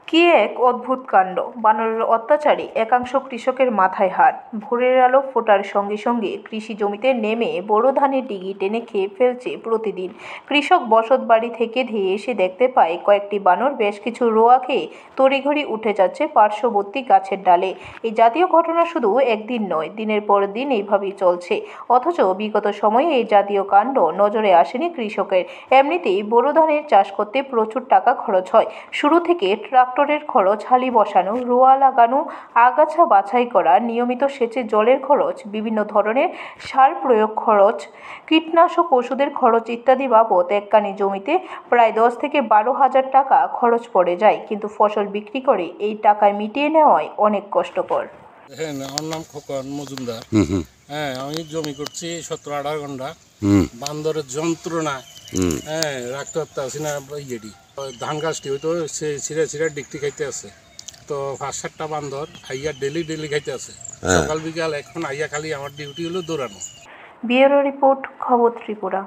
কি এক অদ্ভুত কাণ্ড! বানরের অত্যাচারে একাংশ কৃষকের মাথায় হাত। ভোরের আলো ফোটার সঙ্গে সঙ্গে কৃষি জমিতে নেমে বোরো ধানের ডিগি টেনে খেয়ে ফেলছে প্রতিদিন। কৃষক বসতবাড়ি থেকে ধেয়ে এসে দেখতে পায় কয়েকটি বানর বেশ কিছু রোয়া খেয়ে তড়িঘড়ি উঠে যাচ্ছে পার্শ্ববর্তী গাছের ডালে। এই জাতীয় ঘটনা শুধু একদিন নয়, দিনের পর দিন এইভাবেই চলছে। অথচ বিগত সময়ে এই জাতীয় কাণ্ড নজরে আসেনি কৃষকের। এমনিতেই বোরো ধানের চাষ করতে প্রচুর টাকা খরচ হয়। শুরু থেকে ট্রাক্টরের খরচ, হালি বসানো, রোয়া লাগানো, আগাছা বাছাই করা, নিয়মিত সেচে জলের খরচ, বিভিন্ন ধরনের সার প্রয়োগ খরচ, কীটনাশক ওষুধের খরচ ইত্যাদি বাবদ এককানি জমিতে প্রায় 10 থেকে 12 হাজার টাকা খরচ পড়ে যায়। কিন্তু ফসল বিক্রি করে এই টাকায় মিটিয়ে নেওয়াই অনেক কষ্টকর। হ্যাঁ, আমার নাম খোকন মজুমদার। হ্যাঁ, আমি জমি করছি 17-18 ঘন্টা। বান্দরের যন্ত্রণা রাখতে পারতেছি না। ধান গাছটি হয়তো ছিঁড়ে ছিঁড়ে ডিকটি খাইতে আছে, তো 5-7টা বান্দর আইয়া ডেলি খাইতে আছে সকাল বিকাল। এখন আইয়া খালি আমার ডিউটি হলো দৌড়ানো। ব্যুরো রিপোর্ট, খবর ত্রিপুরা।